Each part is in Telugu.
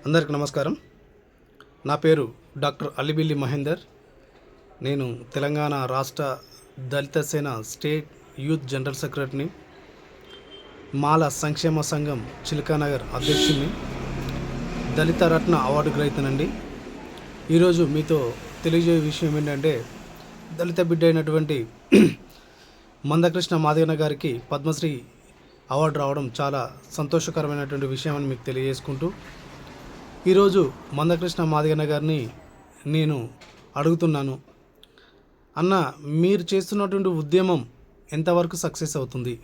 అందరికీ నమస్కారం. నా పేరు డాక్టర్ అల్లిబిల్లి మహేందర్. నేను తెలంగాణ రాష్ట్ర దళిత సేన స్టేట్ యూత్ జనరల్ సెక్రటరీని, మాల సంక్షేమ సంఘం చిలకానగర్ అధ్యక్షుడిని, దళిత రత్న అవార్డు గ్రహీతనండి. ఈరోజు మీతో తెలియజేయ విషయం ఏంటంటే, దళిత బిడ్డ అయినటువంటి మందకృష్ణ మాదిగన్న గారికి పద్మశ్రీ అవార్డు రావడం చాలా సంతోషకరమైనటువంటి విషయం అని మీకు తెలియజేసుకుంటూ, ఈరోజు మందకృష్ణ మాదిగన్న గారిని నేను అడుగుతున్నాను, అన్న మీరు చేస్తున్నటువంటి ఉద్యమం ఎంతవరకు సక్సెస్ అవుతుంది?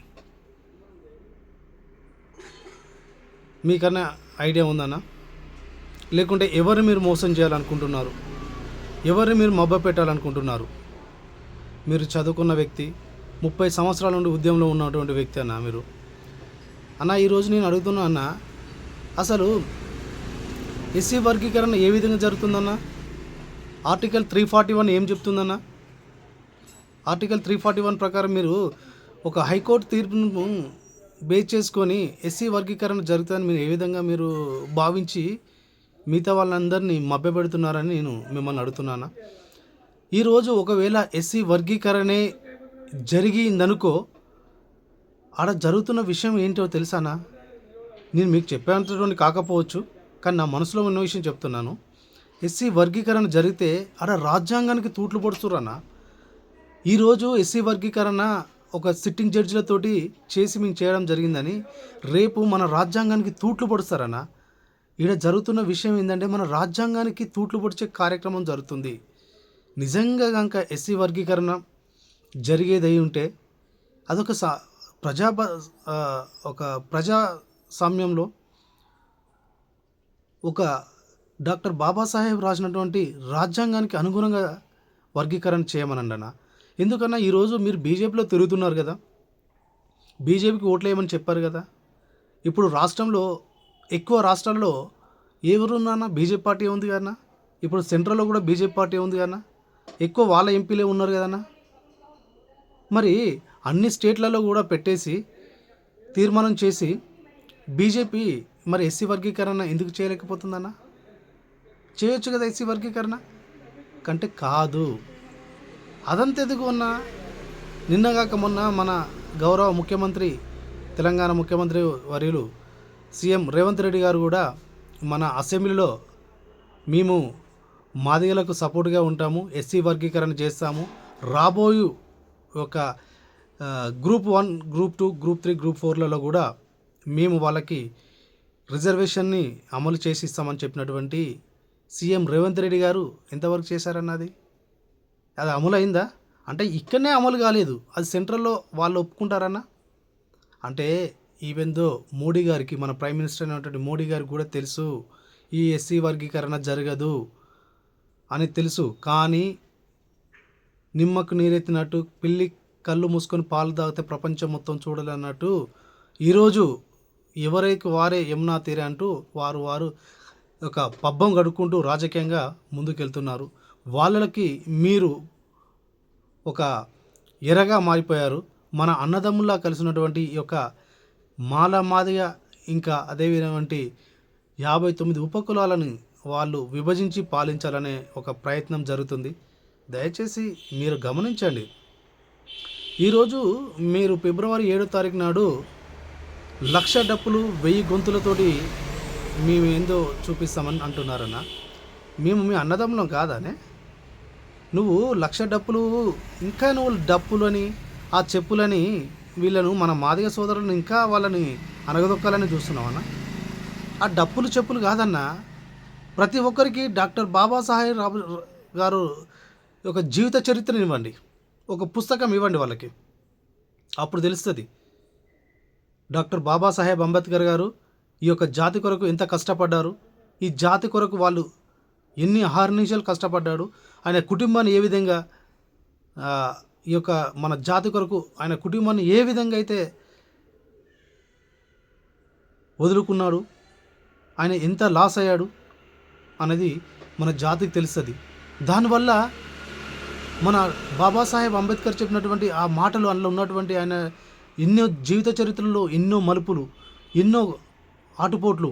మీకన్నా ఐడియా ఉందన్న? లేకుంటే ఎవరిని మీరు మోసం చేయాలనుకుంటున్నారు? ఎవరిని మీరు మబ్బ పెట్టాలనుకుంటున్నారు? మీరు చదువుకున్న వ్యక్తి, 30 సంవత్సరాల నుండి ఉద్యమంలో ఉన్నటువంటి వ్యక్తి అన్న మీరు. అన్న ఈరోజు నేను అడుగుతున్నా అన్న, అసలు ఎస్సీ వర్గీకరణ ఏ విధంగా జరుగుతుందన్న? ఆర్టికల్ 341 ఏం చెప్తుందన్న? ఆర్టికల్ 341 ప్రకారం మీరు ఒక హైకోర్టు తీర్పును బేస్ చేసుకొని ఎస్సీ వర్గీకరణ జరుగుతుందని మీరు ఏ విధంగా మీరు భావించి మిగతా వాళ్ళందరినీ మభ్యపెడుతున్నారని నేను మిమ్మల్ని అడుగుతున్నాను. ఈరోజు ఒకవేళ ఎస్సీ వర్గీకరణే జరిగిందనుకో, ఆడ జరుగుతున్న విషయం ఏంటో తెలుసానా? నేను మీకు చెప్పేంతటువంటి కాకపోవచ్చు, కానీ నా మనసులో ఉన్న విషయం చెప్తున్నాను. ఎస్సీ వర్గీకరణ జరిగితే ఆడ రాజ్యాంగానికి తూట్లు పొడుస్తురన్న. ఈరోజు ఎస్సీ వర్గీకరణ ఒక సిట్టింగ్ జడ్జిలతోటి చేసి మేము చేయడం జరిగిందని రేపు మన రాజ్యాంగానికి తూట్లు పొడుస్తారన్న. ఈడ జరుగుతున్న విషయం ఏంటంటే, మన రాజ్యాంగానికి తూట్లు పొడిచే కార్యక్రమం జరుగుతుంది. నిజంగా కనుక ఎస్సీ వర్గీకరణ జరిగేదై ఉంటే అదొక ప్రజాస్వామ్యంలో ఒక డాక్టర్ బాబాసాహెబ్ రాసినటువంటి రాజ్యాంగానికి అనుగుణంగా వర్గీకరణ చేయమనండి అన్న. ఎందుకన్నా ఈరోజు మీరు బీజేపీలో తిరుగుతున్నారు కదా, బీజేపీకి ఓట్లు వేయమని చెప్పారు కదా. ఇప్పుడు రాష్ట్రంలో ఎక్కువ రాష్ట్రాల్లో ఎవరున్నా బీజేపీ పార్టీ ఉంది కదన్నా. ఇప్పుడు సెంట్రల్లో కూడా బీజేపీ పార్టీ ఉంది కదన్నా. ఎక్కువ వాళ్ళ ఎంపీలే ఉన్నారు కదన్నా. మరి అన్ని స్టేట్లలో కూడా పెట్టేసి తీర్మానం చేసి బీజేపీ మరి ఎస్సీ వర్గీకరణ ఎందుకు చేయలేకపోతుందన్న? చేయొచ్చు కదా ఎస్సీ వర్గీకరణ కంటే. కాదు, అదంతా ఎందుకు ఉన్నా నిన్నగాక మొన్న మన గౌరవ ముఖ్యమంత్రి, తెలంగాణ ముఖ్యమంత్రి వర్యులు సీఎం రేవంత్ రెడ్డి గారు కూడా మన అసెంబ్లీలో మేము మాదిగలకు సపోర్ట్గా ఉంటాము, ఎస్సీ వర్గీకరణ చేస్తాము, రాబోయే ఒక గ్రూప్ 1, గ్రూప్ 2, గ్రూప్ 3, గ్రూప్ 4లలో కూడా మేము వాళ్ళకి రిజర్వేషన్ని అమలు చేసి ఇస్తామని చెప్పినటువంటి సీఎం రేవంత్ రెడ్డి గారు ఎంతవరకు చేశారన్నది? అది అమలు అయిందా? అంటే ఇక్కడనే అమలు కాలేదు, అది సెంట్రల్లో వాళ్ళు ఒప్పుకుంటారన్న. అంటే ఈవెన్ దో మోడీ గారికి, మన ప్రైమ్ మినిస్టర్ అయినటువంటి మోడీ గారికి కూడా తెలుసు ఈ ఎస్సీ వర్గీకరణ జరగదు అని తెలుసు. కానీ నిమ్మకు నీరెత్తినట్టు పిల్లి కళ్ళు మూసుకొని పాలు తాగితే ప్రపంచం మొత్తం చూడాలన్నట్టు ఈరోజు ఎవరికి వారే యమునా తీరే అంటూ వారు ఒక పబ్బం గడుక్కుంటూ రాజకీయంగా ముందుకెళ్తున్నారు. వాళ్ళకి మీరు ఒక ఎరగా మారిపోయారు. మన అన్నదమ్ముల్లా కలిసినటువంటి ఈ యొక్క మాదిగ ఇంకా అదేవిధంగా 59 ఉపకులాలను వాళ్ళు విభజించి పాలించాలనే ఒక ప్రయత్నం జరుగుతుంది. దయచేసి మీరు గమనించండి. ఈరోజు మీరు ఫిబ్రవరి 7వ తారీఖు నాడు 1,00,000 డప్పులు 1000 గొంతులతోటి మేము ఏందో చూపిస్తామని అంటున్నారన్న. మేము మీ అన్నదమ్ములం కాదానే? నువ్వు 1,00,000 డప్పులు, ఇంకా నువ్వు డప్పులని ఆ చెప్పులని వీళ్ళను మన మాదిగ సోదరులను ఇంకా వాళ్ళని అనగదొక్కాలని చూస్తున్నావన్నా. ఆ డప్పులు చెప్పులు కాదన్నా, ప్రతి ఒక్కరికి డాక్టర్ బాబాసాహెబ్ గారు ఒక జీవిత చరిత్రని ఇవ్వండి, ఒక పుస్తకం ఇవ్వండి వాళ్ళకి, అప్పుడు తెలుస్తుంది డాక్టర్ బాబాసాహెబ్ అంబేద్కర్ గారు ఈ యొక్క జాతి కొరకు ఎంత కష్టపడ్డారు, ఈ జాతి కొరకు వాళ్ళు ఎన్ని అహర్నిశలు కష్టపడ్డాడు, ఆయన కుటుంబాన్ని ఏ విధంగా ఈ యొక్క మన జాతి కొరకు ఆయన కుటుంబాన్ని ఏ విధంగా అయితే వదులుకున్నాడు, ఆయన ఎంత లాస్ అయ్యాడు అనేది మన జాతికి తెలుస్తుంది. దానివల్ల మన బాబాసాహెబ్ అంబేద్కర్ చెప్పినటువంటి ఆ మాటలు, అందులో ఉన్నటువంటి ఆయన ఎన్నో జీవిత చరిత్రలో ఎన్నో మలుపులు, ఎన్నో ఆటుపోట్లు,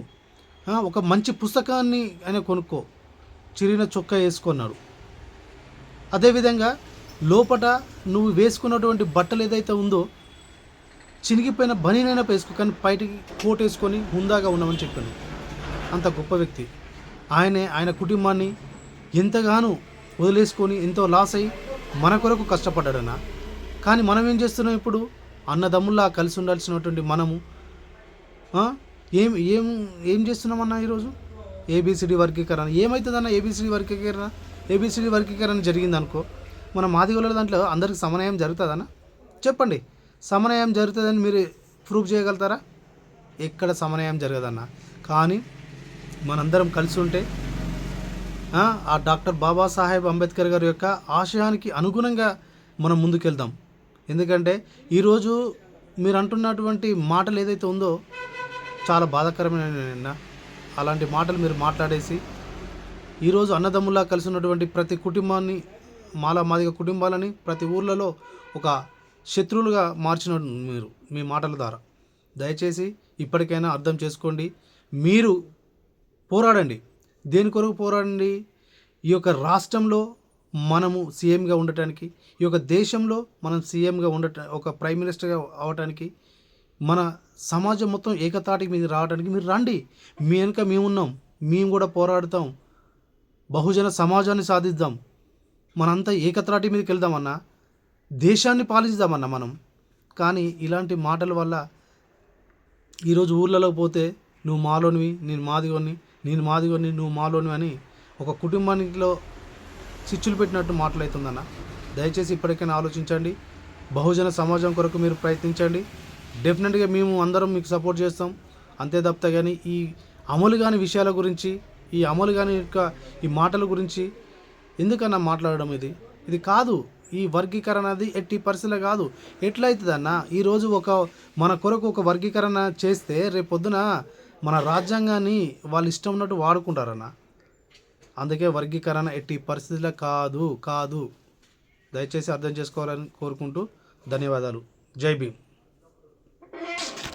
ఒక మంచి పుస్తకాన్ని ఆయన కొనుక్కో, చిరిగిన చొక్కా వేసుకున్నాడు. అదేవిధంగా లోపట నువ్వు వేసుకున్నటువంటి బట్టలు ఏదైతే ఉందో చినిగిపోయిన బనీనైనా వేసుకో, కానీ బయటికి కోట్ వేసుకొని హుందాగా ఉన్నామని చెప్పాను. అంత గొప్ప వ్యక్తి ఆయన కుటుంబాన్ని ఎంతగానో వదిలేసుకొని ఎంతో లాస్ అయ్యి మన కొరకు కష్టపడ్డాడన్న. కానీ మనం ఏం చేస్తున్నాం ఇప్పుడు? అన్నదమ్ముల్లా కలిసి ఉండాల్సినటువంటి మనము ఏం ఏం ఏం చేస్తున్నామన్నా ఈరోజు? ఏబిసిడి వర్గీకరణ ఏమవుతుందన్న? ఏబిసిడి వర్గీకరణ జరిగిందనుకో, మన మాదిగోళ్ళ దాంట్లో అందరికి సమన్వయం జరుగుతుందన్న? చెప్పండి. సమన్వయం జరుగుతుందని మీరు ప్రూఫ్ చేయగలుగుతారా? ఎక్కడ సమన్వయం జరగదన్న. కానీ మనందరం కలిసి ఉంటే ఆ డాక్టర్ బాబాసాహెబ్ అంబేద్కర్ గారి యొక్క ఆశయానికి అనుగుణంగా మనం ముందుకెళ్దాం. ఎందుకంటే ఈరోజు మీరు అంటున్నటువంటి మాటలు ఏదైతే ఉందో చాలా బాధాకరమైన, అలాంటి మాటలు మీరు మాట్లాడేసి ఈరోజు అన్నదమ్ముల్లా కలిసి ఉన్నటువంటి ప్రతి కుటుంబాన్ని, మాదిగ కుటుంబాలని ప్రతి ఊర్లలో ఒక శత్రువులుగా మార్చిన మీరు మీ మాటల ద్వారా. దయచేసి ఇప్పటికైనా అర్థం చేసుకోండి. మీరు పోరాడండి. దేని కొరకు పోరాడండి? ఈ యొక్క రాష్ట్రంలో మనము సీఎంగా ఉండటానికి, ఈ యొక్క దేశంలో మనం సీఎంగా ఒక ప్రైమ్ మినిస్టర్గా అవటానికి, మన సమాజం మొత్తం ఏకతాటి మీద రావడానికి మీరు రండి. మీ వెనుక మేమున్నాం. మేము కూడా పోరాడుతాం. బహుజన సమాజాన్ని సాధిద్దాం. మనంతా ఏకతాటి మీదకి వెళ్దామన్నా, దేశాన్ని పాలిద్దామన్నా మనం. కానీ ఇలాంటి మాటల వల్ల ఈరోజు ఊర్లలో పోతే నువ్వు మాలోనివి, నేను మాదిగోని, నువ్వు మాలోనివి అని ఒక కుటుంబానికిలో చిచ్చులు పెట్టినట్టు మాటలవుతుందన్న. దయచేసి ఇప్పటికైనా ఆలోచించండి. బహుజన సమాజం కొరకు మీరు ప్రయత్నించండి. డెఫినెట్గా మేము అందరం మీకు సపోర్ట్ చేస్తాం. అంతే తప్ప కానీ ఈ అమలు కాని విషయాల గురించి, ఈ అమలు కాని ఈ మాటల గురించి ఎందుకన్నా మాట్లాడడం? ఇది కాదు. ఈ వర్గీకరణ అది ఎట్టి పరిస్థితుల్లో కాదు. ఎట్లయితుందన్న? ఈరోజు మన కొరకు ఒక వర్గీకరణ చేస్తే రేపొద్దున మన రాజ్యాంగాన్ని వాళ్ళు ఇష్టం ఉన్నట్టు వాడుకుంటారన్న. అందుకే వర్గీకరణ ఎట్టి పరిస్థితుల్లో కాదు. దయచేసి అర్థం చేసుకోవాలని కోరుకుంటూ ధన్యవాదాలు. జై భీమ్.